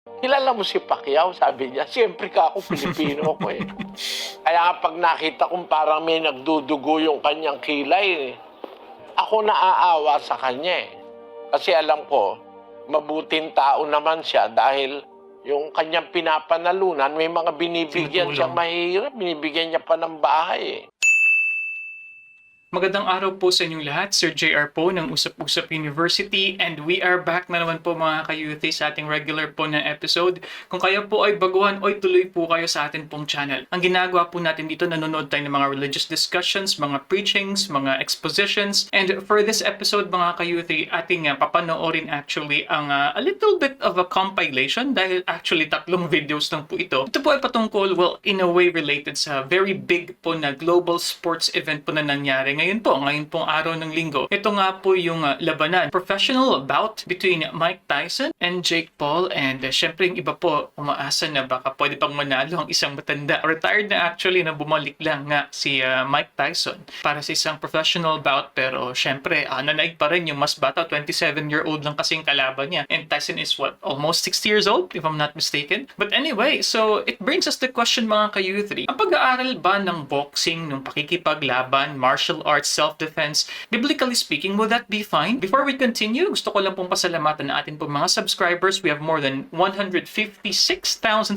kilala mo si Pacquiao? Sabi niya, siyempre ka ako, Pilipino ko eh. Kaya kapag nakita kong parang may nagdudugo yung kanyang kilay, ako naaawa sa kanya eh. Kasi alam ko, mabuting tao naman siya dahil yung kanyang pinapanalunan, may mga binibigyan siyang mahirap, binibigyan niya pa ng bahay eh. Magandang araw po sa inyong lahat. Sir JR po ng Usap-Usap University, and we are back na naman po mga ka-youthie sa ating regular po na episode. Kung kayo po ay baguhan o tuloy po kayo sa atin pong channel. Ang ginagawa po natin dito, nanonood tayo ng mga religious discussions, mga preachings, mga expositions, and for this episode mga ka-youthie, ating papanoorin actually ang a little bit of a compilation dahil actually 3 videos lang po ito. Ito po ay patungkol, well, in a way related sa very big po na global sports event po na nangyari ngayon pong araw ng linggo. Ito nga po yung labanan. Professional bout between Mike Tyson and Jake Paul, and syempre yung iba po umaasa na baka pwede pang manalo ang isang matanda. Retired na actually, na bumalik lang nga si Mike Tyson para sa isang professional bout, pero syempre nanaig pa rin yung mas bata, 27-year-old lang kasing kalaban niya. And Tyson is what? Almost 60 years old if I'm not mistaken. But anyway, so it brings us the question mga ka-youthie. Ang pag-aaral ba ng boxing, ng pakikipaglaban, martial arts, self-defense, biblically speaking, will that be fine? Before we continue, gusto ko lang pong pasalamatan na atin pong mga subscribers. We have more than 156,000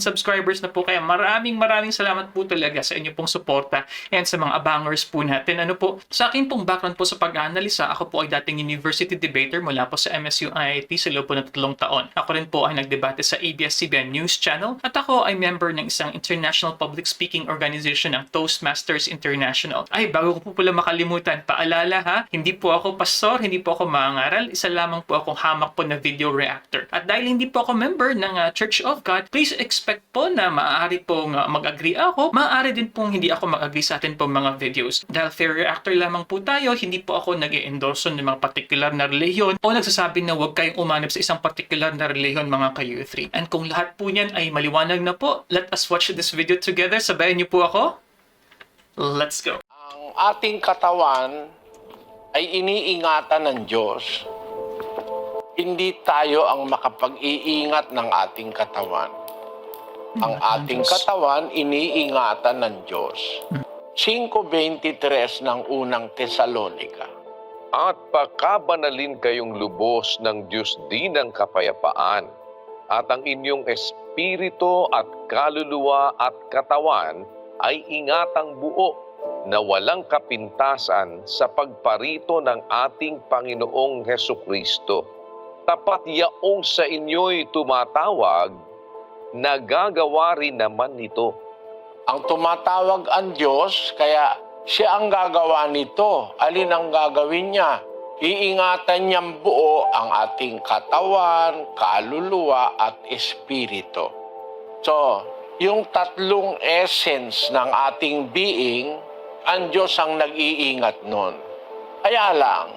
subscribers na po, kaya maraming salamat po talaga sa inyo pong suporta and sa mga abangers po natin. Ano po, sa akin pong background po sa pag-analisa, ako po ay dating university debater mula po sa MSU IIT sa loob po ng 3 taon. Ako rin po ay nagdebate sa ABS-CBN News Channel at ako ay member ng isang international public speaking organization ng Toastmasters International. Ay, bago ko po pala makalimutan, paalala ha, hindi po ako pastor, hindi po ako mangaral, isa lamang po akong hamak po na video reactor. At dahil hindi po ako member ng Church of God, please expect po na maaari pong mag-agree ako, maaari din pong hindi ako mag-agree sa atin pong mga videos. Dahil fair reactor lamang po tayo, hindi po ako nag-endorse ng mga particular na reliyon o nagsasabi na huwag kayong umanap sa isang particular na reliyon mga ka-youthie. And kung lahat po niyan ay maliwanag na po, let us watch this video together. Sabayan niyo po ako. Let's go. Ang ating katawan ay iniingatan ng Diyos. Hindi tayo ang makapag-iingat ng ating katawan. Ang ating katawan, iniingatan ng Diyos. 5:23 ng unang Tesalonika. At pagkabanalin kayong lubos ng Diyos din ng kapayapaan, at ang inyong espiritu at kaluluwa at katawan ay ingatang buo na walang kapintasan sa pagparito ng ating Panginoong Hesukristo. Tapat yaong sa inyo'y tumatawag, nagagawa rin naman nito. Ang tumatawag ang Diyos, kaya siya ang gagawa nito. Alin ang gagawin niya? Iingatan niyang buo ang ating katawan, kaluluwa at espiritu. So, yung 3 essence ng ating being, ang Diyos ang nag-iingat nun. Kaya lang,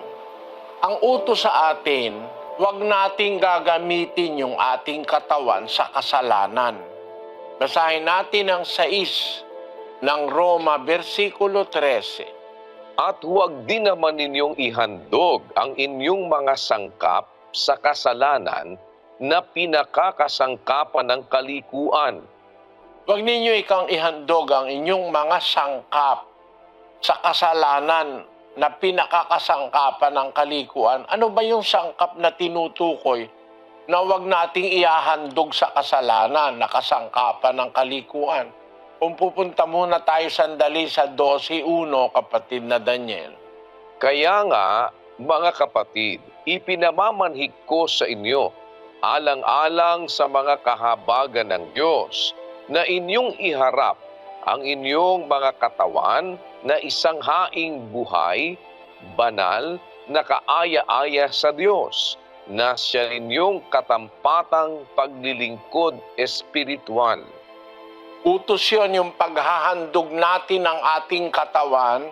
ang utos sa atin, huwag nating gagamitin yung ating katawan sa kasalanan. Basahin natin ang 6 ng Roma, versikulo 13. At huwag din naman ninyong ihandog ang inyong mga sangkap sa kasalanan na pinakakasangkapan ng kalikuan. Huwag ninyo ikang ihandog ang inyong mga sangkap sa kasalanan na pinakakasangkapan ng kalikuan. Ano ba yung sangkap na tinutukoy na huwag nating ihahandog sa kasalanan na kasangkapan ng kalikuan? Kung pupunta muna tayo sandali sa 12:1, kapatid na Daniel. Kaya nga, mga kapatid, ipinamamanhik ko sa inyo, alang-alang sa mga kahabagan ng Diyos, na inyong iharap ang inyong mga katawan na isang haing buhay, banal, na kaaya-aya sa Diyos, na siya inyong katampatang paglilingkod espiritual. Utos yun, yung paghahandog natin ng ating katawan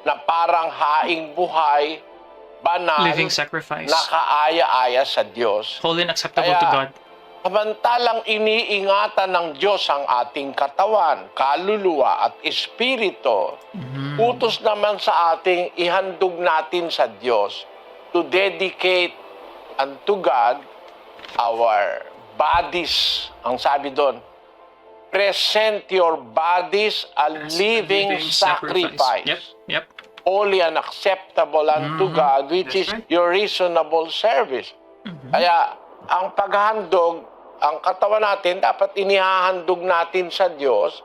na parang haing buhay, banal, Living sacrifice. na kaaya-aya sa Diyos. Holy and acceptable to God. Samantalang iniingatan ng Diyos ang ating katawan, kaluluwa at espiritu, utos naman sa ating ihandog natin sa Diyos to dedicate unto God our bodies, ang sabi doon, present your bodies a living sacrifice. Yep. Holy and acceptable unto God, which That's is right. your reasonable service. Kaya, ang paghandog, ang katawan natin, dapat inihahandog natin sa Diyos,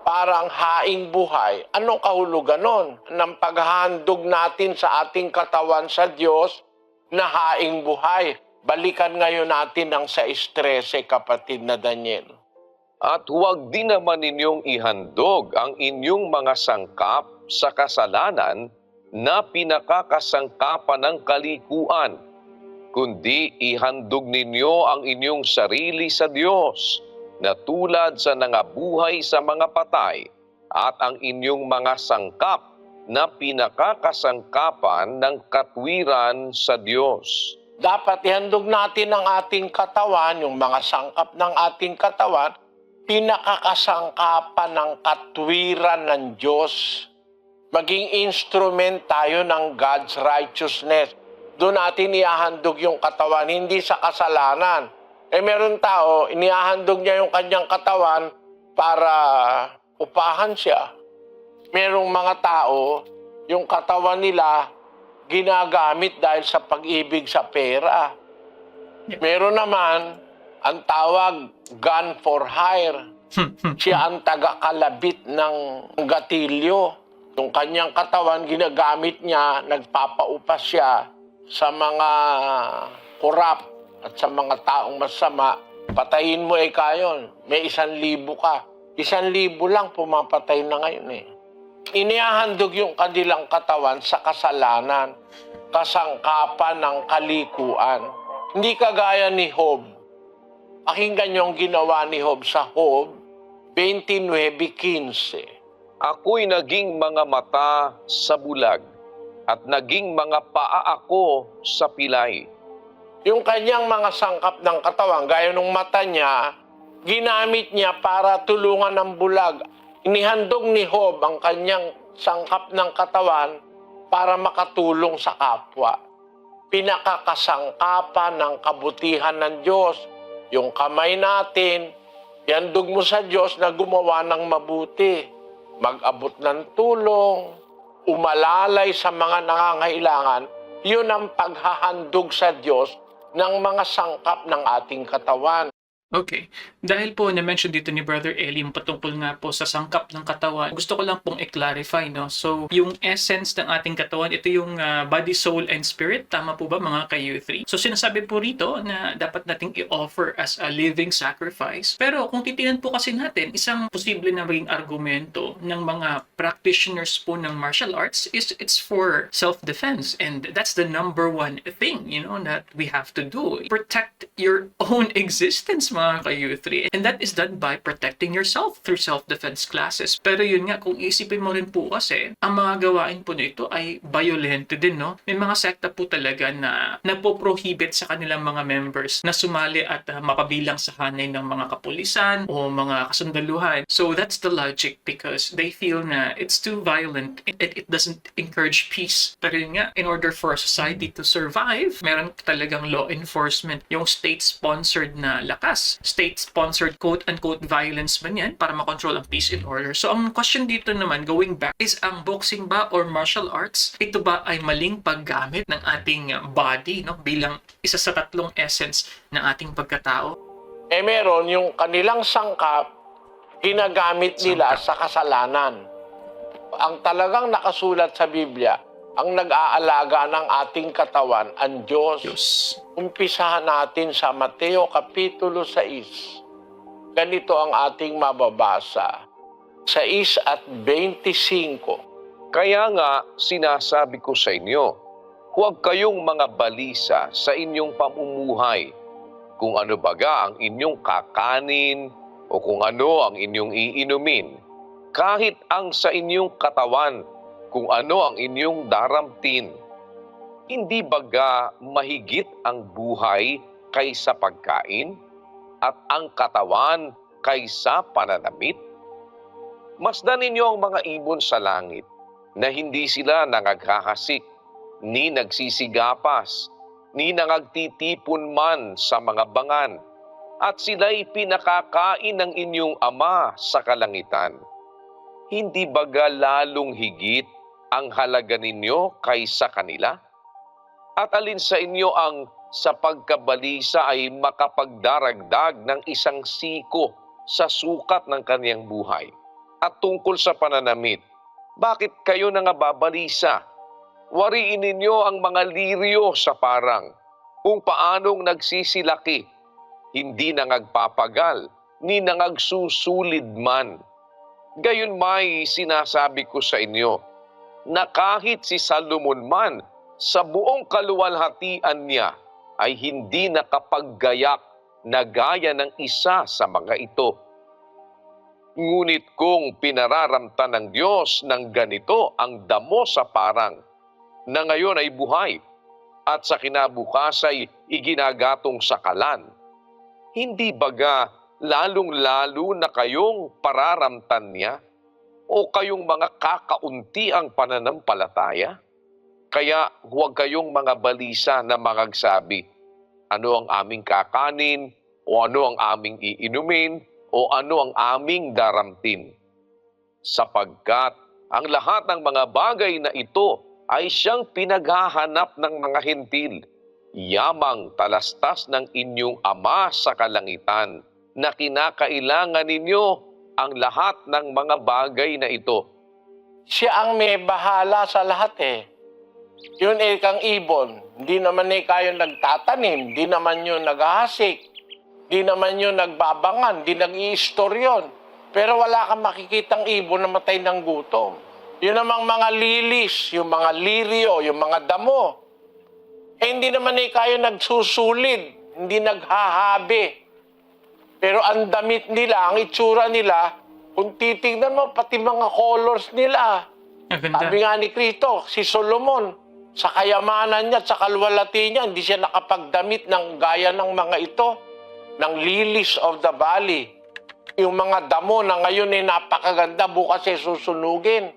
parang haing buhay. Anong kahulugan nun? Ng paghandog natin sa ating katawan sa Diyos na haing buhay. Balikan ngayon natin ang sa stress, kapatid na Daniel. At huwag din naman ninyong ihandog ang inyong mga sangkap sa kasalanan na pinakakasangkapan ng kalikuan, kundi ihandog ninyo ang inyong sarili sa Diyos, na tulad sa nangabuhay sa mga patay, at ang inyong mga sangkap na pinakakasangkapan ng katwiran sa Diyos. Dapat ihandog natin ang ating katawan, yung mga sangkap ng ating katawan, pinakakasangkapan ng katwiran ng Diyos. Maging instrument tayo ng God's righteousness. Doon natin ihahandog yung katawan, hindi sa kasalanan. Meron tao, inihahandog niya yung kanyang katawan para upahan siya. Merong mga tao, yung katawan nila, ginagamit dahil sa pag-ibig sa pera. Meron naman, ang tawag, gun for hire. Siya ang taga-kalabit ng gatilyo. Yung kanyang katawan, ginagamit niya, nagpapaupas siya sa mga korap at sa mga taong masama. Patayin mo kayon, may 1,000 ka. 1,000 lang pumapatay na ngayon Inihahandog yung kanilang katawan sa kasalanan, kasangkapan ng kalikuan. Hindi kagaya ni Job. Pakinggan niyo ang ginawa ni Job sa Job 29:15. Ako'y naging mga mata sa bulag, at naging mga paa ako sa pilay. Yung kanyang mga sangkap ng katawan, gaya ng mata niya, ginamit niya para tulungan ng bulag. Inihandog ni Job ang kanyang sangkap ng katawan para makatulong sa kapwa. Pinakakasangkapan ng kabutihan ng Diyos. Yung kamay natin, ihandog mo sa Diyos na gumawa ng mabuti. Mag-abot ng tulong, umalalay sa mga nangangailangan. Yun ang paghahandog sa Diyos ng mga sangkap ng ating katawan. Okay. Dahil po na-mention dito ni Brother Eli yung patungkol nga po sa sangkap ng katawan, gusto ko lang pong i-clarify, no? So, yung essence ng ating katawan, ito yung body, soul, and spirit. Tama po ba mga ka-U3? So, sinasabi po rito na dapat nating i-offer as a living sacrifice. Pero kung titingnan po kasi natin, isang posible na maging argumento ng mga practitioners po ng martial arts is it's for self-defense. And that's the number one thing, that we have to do. Protect your own existence, mga ka-U3. And that is done by protecting yourself through self-defense classes. Pero yun nga, kung isipin mo rin po kasi, ang mga gawain po nito ay violent din, no? May mga sekta po talaga na napoprohibit sa kanilang mga members na sumali at mapabilang sa hanay ng mga kapulisan o mga kasundaluhan. So that's the logic because they feel na it's too violent. It doesn't encourage peace. Pero yun nga, in order for a society to survive, meron talagang law enforcement. Yung state-sponsored na lakas, state-sponsored quote-unquote violence man yan para makontrol ang peace and order. So ang question dito naman, going back, is ang boxing ba or martial arts, ito ba ay maling paggamit ng ating body, no, bilang isa sa tatlong essence ng ating pagkatao? Meron yung kanilang sangkap, ginagamit nila sa kasalanan. Ang talagang nakasulat sa Biblia, ang nag-aalaga ng ating katawan, ang Diyos. Umpisahan natin sa Mateo Kapitulo 6. Ganito ang ating mababasa. 6:25. Kaya nga, sinasabi ko sa inyo, huwag kayong mga balisa sa inyong pamumuhay, kung ano baga ang inyong kakanin o kung ano ang inyong iinumin, kahit ang sa inyong katawan, kung ano ang inyong daramtin. Hindi baga mahigit ang buhay kaysa pagkain at ang katawan kaysa pananamit? Masdan ninyo ang mga ibon sa langit na hindi sila nangagkakasik, ni nagsisigapas, ni nangagtitipon man sa mga bangan. at sila'y pinakakain ng inyong Ama sa kalangitan. Hindi baga lalong higit ang halaga ninyo kaysa kanila? At alin sa inyo ang sa pagkabalisa ay makapagdaragdag ng isang siko sa sukat ng kaniyang buhay? At tungkol sa pananamit, bakit kayo nangababalisa? Wariin ninyo ang mga liryo sa parang, kung paanong nagsisilaki, hindi nangagpapagal, ni nangagsusulid man. Gayon may sinasabi ko sa inyo, na kahit si Salomon man sa buong kaluwalhatian niya ay hindi nakapaggayak na gaya ng isa sa mga ito. Ngunit kung pinararamtan ng Diyos ng ganito ang damo sa parang, na ngayon ay buhay, at sa kinabukas ay iginagatong sakalan, hindi baga lalong-lalo na kayong pararamtan niya o kayong mga kakaunti ang pananampalataya? Kaya huwag kayong mga balisa na magagsabi, ano ang aming kakanin, o ano ang aming iinumin, o ano ang aming daramtin. Sapagkat ang lahat ng mga bagay na ito ay siyang pinaghahanap ng mga hentil, yamang talastas ng inyong Ama sa kalangitan, na kinakailangan ninyo ang lahat ng mga bagay na ito. Siya ang may bahala sa lahat eh. Yun eh kang ibon. Hindi naman eh kayo nagtatanim. Hindi naman yun naghahasik. Hindi naman yun nagbabangan. Hindi nag-iistoryon. Pero wala kang makikitang ibon na matay ng gutom. Yun namang mga lilis, yung mga liryo, yung mga damo. Eh hindi naman eh kayo nagsusulid. Hindi naghahabi. Pero ang damit nila, ang itsura nila, kung titignan mo, pati mga colors nila. Ang ganda. Sabi nga ni Cristo, si Solomon, sa kayamanan niya at sa kalwalati niya, hindi siya nakapagdamit ng gaya ng mga ito, ng lilies of the valley. Yung mga damo na ngayon ay napakaganda, bukas ay susunugin.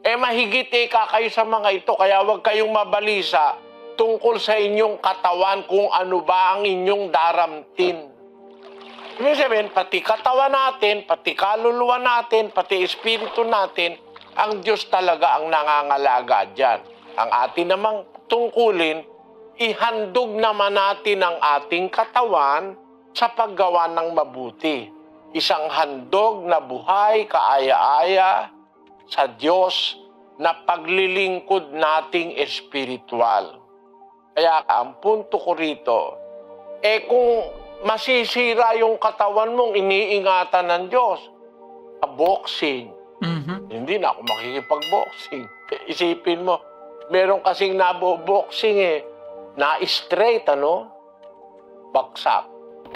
Eh mahigit eh kakayo sa mga ito, kaya huwag kayong mabalisa tungkol sa inyong katawan kung ano ba ang inyong daramtin. Ibig sabihin, pati katawan natin, pati kaluluwa natin, pati espiritu natin, ang Diyos talaga ang nangangalaga dyan. Ang atin namang tungkulin, ihandog naman natin ang ating katawan sa paggawa ng mabuti. Isang handog na buhay, kaaya-aya sa Diyos na paglilingkod nating espiritual. Kaya ang punto ko rito, kung masisira yung katawan mong iniingatan ng Diyos, boxing, hindi na ako makikipag-boxing. Isipin mo, meron kasing nabo-boxing na-straight, baksak,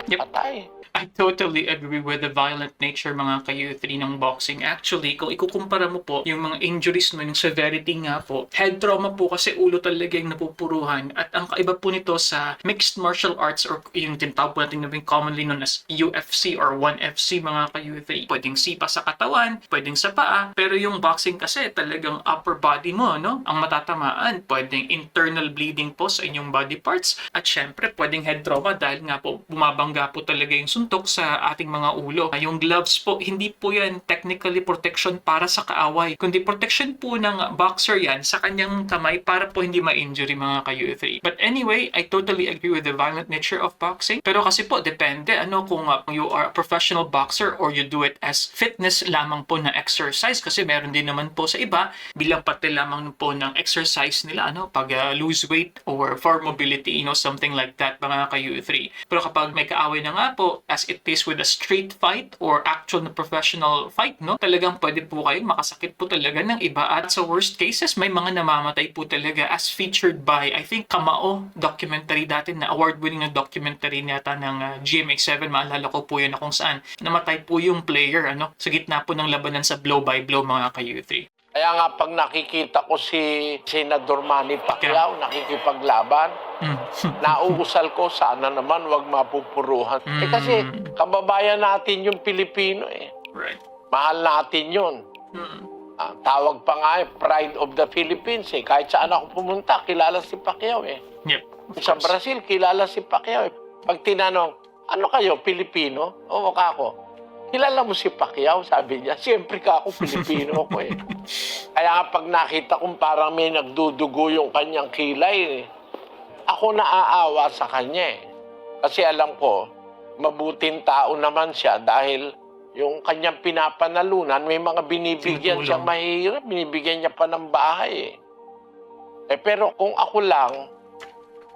Yep. patay. I totally agree with the violent nature mga ka-U3 ng boxing. Actually, kung ikukumpara mo po yung mga injuries mo, yung severity nga po, head trauma po kasi ulo talaga yung napupuruhan. At ang kaiba po nito sa mixed martial arts or yung tinatawag po natin na commonly known as UFC or 1FC mga ka-U3. Pwedeng sipa sa katawan, pwedeng sa paa, pero yung boxing kasi talagang upper body mo, no? Ang matatamaan, pwedeng internal bleeding po sa inyong body parts. At syempre, pwedeng head trauma dahil nga po bumabangga po talaga yung suntok sa ating mga ulo. Yung gloves po, hindi po yan technically protection para sa kaaway, kundi protection po ng boxer yan sa kanyang kamay para po hindi ma-injury mga ka-U3. But anyway, I totally agree with the violent nature of boxing. Pero kasi po, depende kung you are a professional boxer or you do it as fitness lamang po na exercise, kasi meron din naman po sa iba bilang parte lamang po ng exercise nila pag lose weight or for mobility, something like that mga ka-U3. Pero kapag may kaaway na nga po, as it is with a street fight or actual na professional fight, talagang pwede po kayong makasakit po talaga ng iba. At sa worst cases, may mga namamatay po talaga as featured by, I think, Kamao documentary dati na award-winning na documentary nata ng GMA7. Maalala ko po yun na kung saan namatay po yung player sa gitna po ng labanan sa blow-by-blow mga ka-U3. Kaya nga pag nakikita ko si Senador Manny Pacquiao nakikipaglaban, nauusal ko, sana naman wag mapupuruhan. Kasi kababayan natin yung Pilipino Right. Mahal natin yun. Tawag pa nga Pride of the Philippines Kahit saan ako pumunta, kilala si Pacquiao Yep. Sa Brazil, kilala si Pacquiao Pag tinanong, ano kayo, Pilipino? Oo, kako. Kilala mo si Pacquiao? Sabi niya, siyempre kako, Pilipino ako eh. Kaya nga pag nakita kong parang may nagdudugo yung kanyang kilay, ako naaawa sa kanya eh. Kasi alam ko, mabuting tao naman siya dahil yung kanyang pinapanalunan, may mga binibigyan siyang mahirap, binibigyan niya pa ng bahay eh. Pero kung ako lang,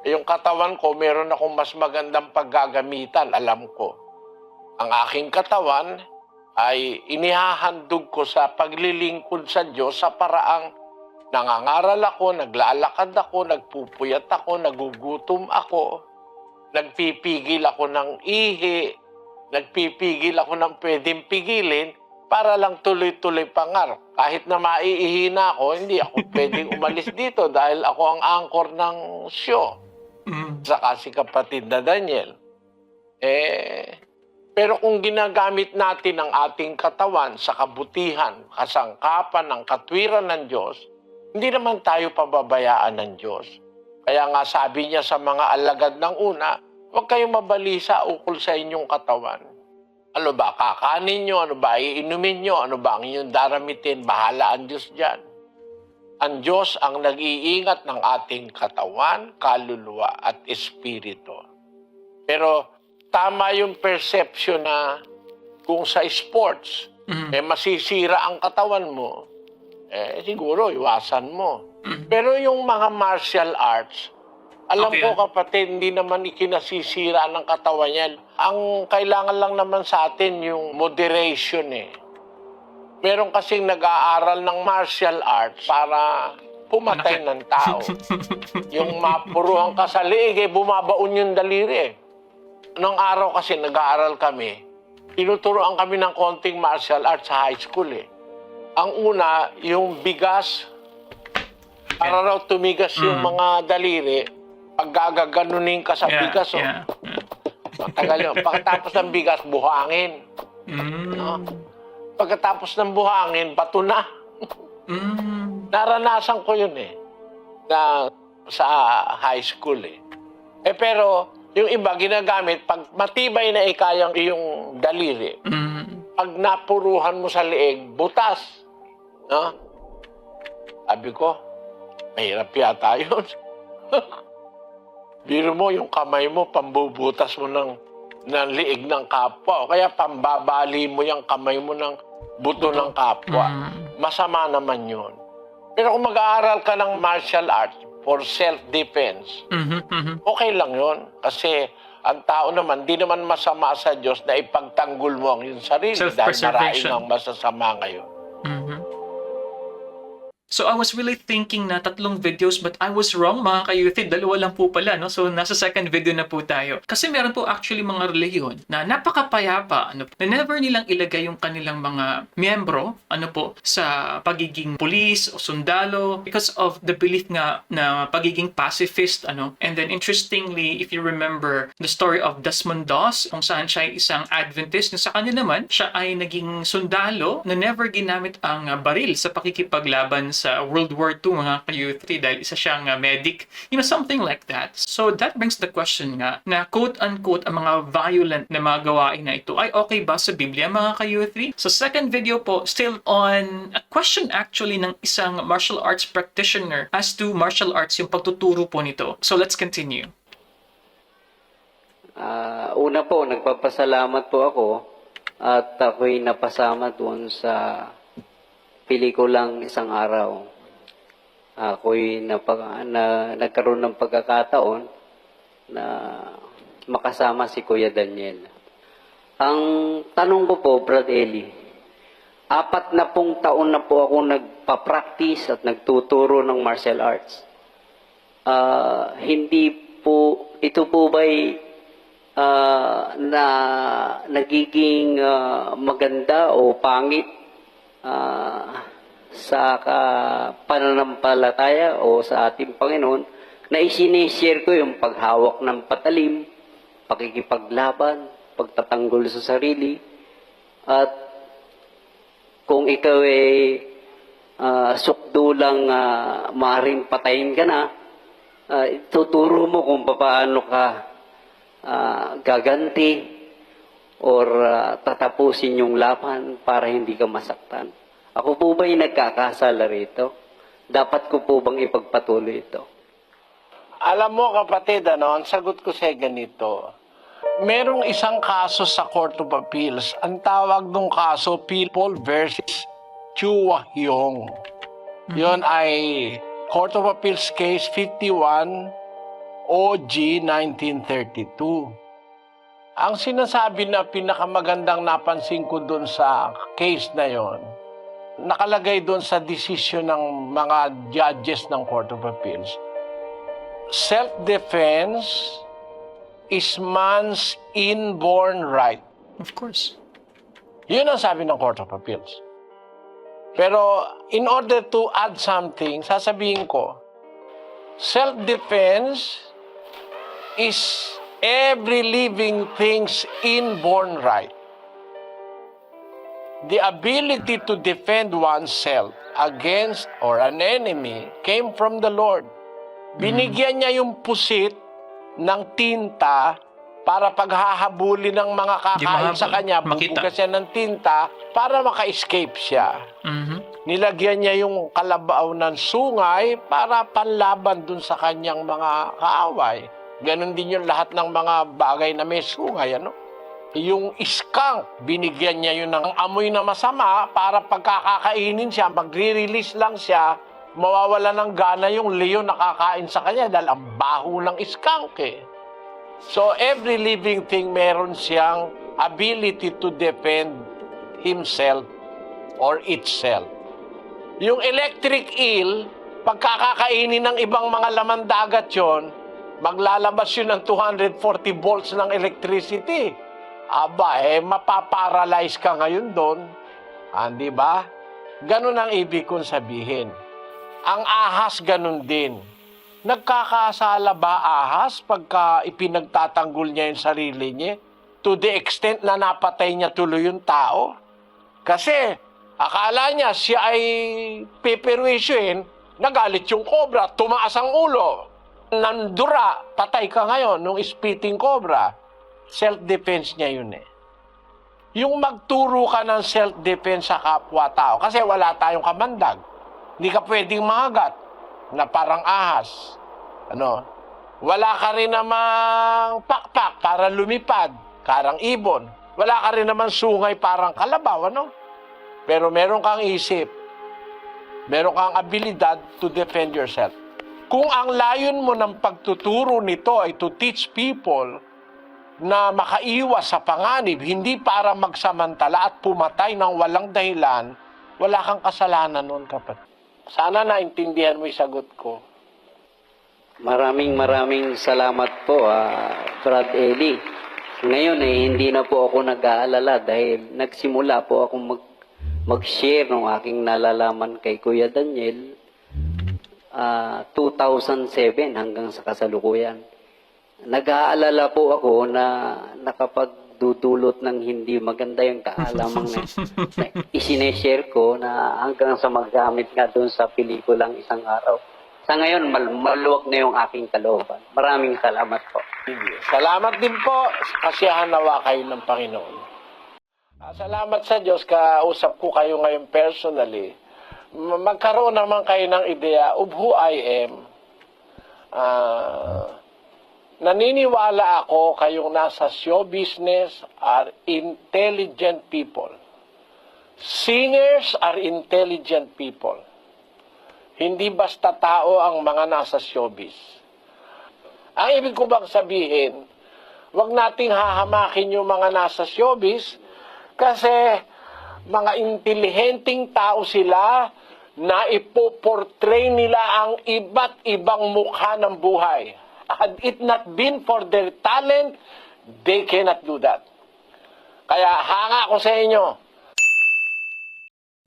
yung katawan ko, meron akong mas magandang paggagamitan, alam ko. Ang aking katawan ay inihahandog ko sa paglilingkod sa Diyos sa paraang nangangaral ako, naglalakad ako, nagpupuyat ako, nagugutom ako, nagpipigil ako ng ihi, nagpipigil ako ng pwedeng pigilin para lang tuloy-tuloy pangar. Kahit na maiihi na ako, hindi ako pwedeng umalis dito dahil ako ang anchor ng show. Saka si kapatid na Daniel. Pero kung ginagamit natin ang ating katawan sa kabutihan, kasangkapan ng katwiran ng Diyos, hindi naman tayo pababayaan ng Diyos. Kaya nga sabi niya sa mga alagad ng una, huwag kayong mabalisa ukol sa inyong katawan. Ano ba kakanin nyo? Ano ba iinumin nyo? Ano ba ang inyong daramitin? Bahala ang Diyos dyan. Ang Diyos ang nag-iingat ng ating katawan, kaluluwa at espiritu. Pero tama yung perception na kung sa sports, masisira ang katawan mo, siguro iwasan mo. Pero yung mga martial arts, alam ko kapatid, hindi naman ikinasisira ng katawan niya. Ang kailangan lang naman sa atin yung moderation eh. Meron kasing nag-aaral ng martial arts para pumatay ng tao. Yung mapuruhan ka sa liig, bumabaon yung daliri eh. Nung araw kasi nag-aaral kami, tinuturoan kami ng konting martial arts sa high school eh. Ang una, yung bigas, para raw tumigas yung mga daliri, pag gagaganunin ka sa bigas, matagal yun. Pagkatapos ng bigas, buhangin. No? Pagkatapos ng buhangin, bato na. Naranasan ko yun eh, na sa high school eh. Pero, yung iba ginagamit, pag matibay na ikayang yung daliri, pag napuruhan mo sa liig, butas. No? Sabi ko, mahirap yata yun. Biro mo, yung kamay mo, pambubutas mo ng liig ng kapwa. O kaya pambabali mo yung kamay mo ng buto ng kapwa. Masama naman yun. Pero kung mag-aaral ka ng martial arts for self-defense, okay lang yun. Kasi ang tao naman, di naman masama sa Diyos na ipagtanggol mo ang iyong sarili dahil maraming ang masasama ngayon. So I was really thinking na 3 videos but I was wrong mga ka-youth. 2 lang po pala, no? So nasa second video na po tayo. Kasi meron po actually mga reliyon na napakapayapa, na never nilang ilagay yung kanilang mga miyembro, sa pagiging police o sundalo because of the belief nga na pagiging pacifist, And then interestingly, if you remember the story of Desmond Doss, kung saan siya ay isang Adventist, na sa kanya naman, siya ay naging sundalo na never ginamit ang baril sa pakikipaglaban sa World War II mga ka-youth dahil isa siyang medic, something like that. So that brings the question nga na quote-unquote ang mga violent na mga gawain na ito ay okay ba sa Biblia mga ka-youth? So second video po, still on a question actually ng isang martial arts practitioner as to martial arts, yung pagtuturo po nito. So let's continue. Una po, nagpapasalamat po ako at ako'y napasama doon sa pelikulang Isang Araw. Ako'y nagkaroon ng pagkakataon na makasama si Kuya Daniel. Ang tanong ko po, Brad Eli, 4 na pong taon na po ako nagpa-practice at nagtuturo ng martial arts. Hindi po, ito po ba'y na nagiging maganda o pangit sa pananampalataya o sa ating Panginoon, na isinishare ko yung paghawak ng patalim, pakikipaglaban, pagtatanggol sa sarili, at kung ikaw ay sukdo lang maaaring patayin ka na, tuturo mo kung paano ka gaganti or tatapusin yung laban para hindi ka masaktan. Ako po ba'y nagkakasala rito? Dapat ko po bang ipagpatuloy ito? Alam mo kapatid, ang sagot ko sa ganito. Merong isang kaso sa Court of Appeals. Ang tawag ng kaso, People versus Chua Hyong. Yon ay Court of Appeals Case 51 OG 1932. Ang sinasabi na pinakamagandang napansin ko doon sa case na yon, nakalagay doon sa decision ng mga judges ng Court of Appeals. Self-defense is man's inborn right. Of course. Yun ang sabi ng Court of Appeals. Pero in order to add something, sasabihin ko, self-defense is every living thing's inborn right. The ability to defend oneself against or an enemy came from the Lord. Binigyan niya yung pusit ng tinta para paghahabulin ng mga kakain sa kanya, bubuga siya ng tinta para maka-escape siya. Nilagyan niya yung kalabaw ng sungay para panlaban dun sa kanyang mga kaaway. Ganon din yung lahat ng mga bagay na may sungay, Yung skunk, binigyan niya yun ng amoy na masama para pagkakakainin siya, magre-release lang siya, mawawala ng gana yung leon na kakain sa kanya dahil ang baho ng skunk So every living thing meron siyang ability to defend himself or itself. Yung electric eel, pagkakakainin ng ibang mga laman dagat yon, maglalabas yun ng 240 volts ng electricity. Aba, mapaparalyze ka ngayon doon. Di ba? Ganun ang ibig kong sabihin. Ang ahas ganun din. Nagkakasala ba ahas pagka ipinagtatanggol niya yung sarili niya? To the extent na napatay niya tuloy yung tao? Kasi akala niya siya ay peperwisyoin, nagalit yung cobra, tumaas ang ulo. Nandura, patay ka ngayon nung spitting cobra. Self-defense niya yun Yung magturo ka ng self-defense sa kapwa-tao, kasi wala tayong kamandag. Hindi ka pwedeng mahagat na parang ahas. Wala ka rin namang pakpak para lumipad, parang ibon. Wala ka rin naman sungay parang kalabaw, Pero meron kang isip. Meron kang abilidad to defend yourself. Kung ang layon mo ng pagtuturo nito ay to teach people na makaiwas sa panganib, hindi para magsamantala at pumatay ng walang dahilan, wala kang kasalanan noon, kapatid. Sana naintindihan mo yung sagot ko. Maraming salamat po, Brad Eli. Ngayon hindi na po ako nag-aalala dahil nagsimula po akong mag-share ng aking nalalaman kay Kuya Daniel 2007 hanggang sa kasalukuyan. Nag-aalala po ako na nakapagdudulot ng hindi maganda yung kaalaman na isineshare ko na hanggang sa maggamit nga doon sa pelikulang Isang Araw. Sa ngayon, maluwag na yung aking kalooban. Maraming salamat po. Salamat din po kasi hanawa kayo ng Panginoon. Salamat sa Diyos, kausap ko kayo ngayon personally. Magkaroon naman kayo ng ideya of who I am. Naniniwala ako kayong nasa show business are intelligent people. Singers are intelligent people. Hindi basta tao ang mga nasa showbiz. Ang ibig ko bang sabihin, wag nating hahamakin yung mga nasa showbiz kasi mga intelihenteng tao sila na ipoportray nila ang iba't ibang mukha ng buhay. Had it not been for their talent, they cannot do that. Kaya hanga ko sa inyo,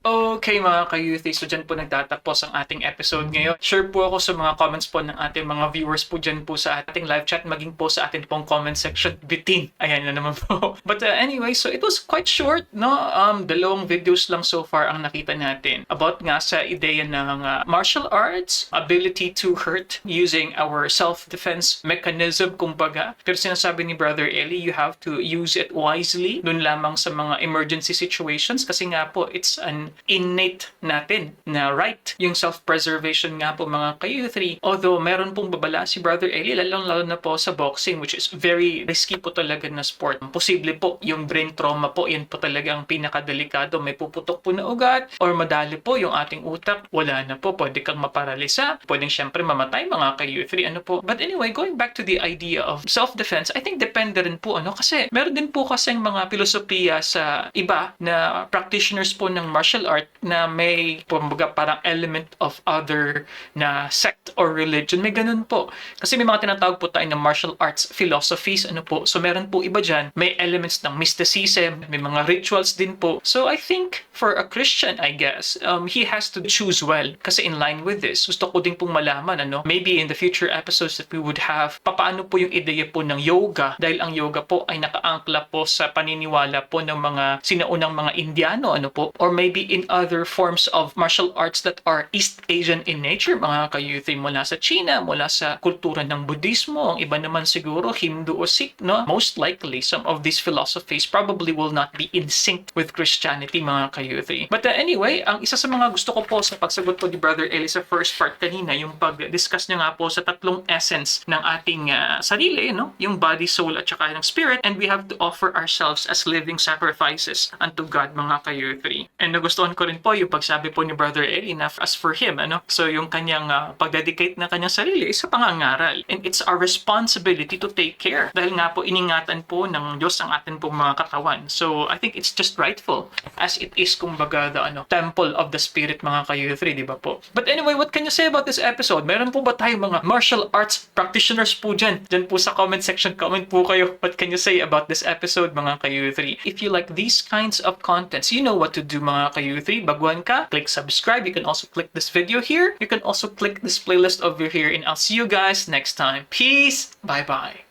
Okay mga ka-youth, so dyan po nagtatapos ang ating episode ngayon. Sure po ako sa mga comments po ng ating mga viewers po dyan po sa ating live chat, maging po sa ating pong comment section. Bitin! Ayan na naman po. But anyway, so it was quite short, no? Dalawang videos lang so far ang nakita natin about nga sa ideya ng martial arts, ability to hurt using our self-defense mechanism, kumbaga. Pero sinasabi ni Brother Eli, you have to use it wisely, dun lamang sa mga emergency situations, kasi nga po, it's an innate natin na right. Yung self-preservation nga po mga ka-youth. Although meron pong babala si Brother Eli, lalo na po sa boxing, which is very risky po talaga na sport. Posible po yung brain trauma po, yan po talaga ang pinakadelikado. May puputok po na ugat or madali po yung ating utak. Wala na po, pwede kang maparalisa, pwedeng syempre mamatay mga ka-youth. Ano po. But anyway, going back to the idea of self-defense, I think depende rin po kasi meron din po kasing mga filosofiya sa iba na practitioners po ng martial art na may kumbaga parang element of other na sect or religion. May ganun po. Kasi may mga tinatawag po tayo ng martial arts philosophies. Po. So meron po iba dyan. May elements ng mysticism. May mga rituals din po. So I think for a Christian, I guess, he has to choose well. Kasi in line with this, gusto ko din pong malaman, maybe in the future episodes that we would have, papaano po yung ideya po ng yoga. Dahil ang yoga po ay nakaangkla po sa paniniwala po ng mga sinaunang mga Indiano, po. Or maybe in other forms of martial arts that are East Asian in nature, mga ka-youth, mula sa China, mula sa kultura ng Budismo, ang iba naman siguro Hindu o Sikh, no? Most likely, some of these philosophies probably will not be in sync with Christianity, mga ka-youth. But anyway, ang isa sa mga gusto ko po sa pagsagot po ni Brother Eli sa first part kanina, yung pag-discuss niya nga po sa tatlong essence ng ating sarili, yung body, soul, at saka ng spirit, and we have to offer ourselves as living sacrifices unto God, mga ka-youth. And nagustuhan ko rin po yung pagsabi po ni Brother Eli na as for him, so yung kanyang pag-dedicate na kanyang sarili is sa pangangaral. And it's our responsibility to take care. Dahil nga po, iningatan po ng Diyos ang atin pong mga katawan. So, I think it's just rightful as it is, kumbaga, the temple of the spirit, mga ka-youth, di ba po? But anyway, what can you say about this episode? Meron po ba tayong mga martial arts practitioners po dyan? Dyan po sa comment section, comment po kayo. What can you say about this episode, mga ka-youth? If you like these kinds of contents, you know what to do, mga ka-youth. Baguhan ka, click subscribe. You can also click this video here. You can also click this playlist over here, and I'll see you guys next time. Peace! Bye-bye!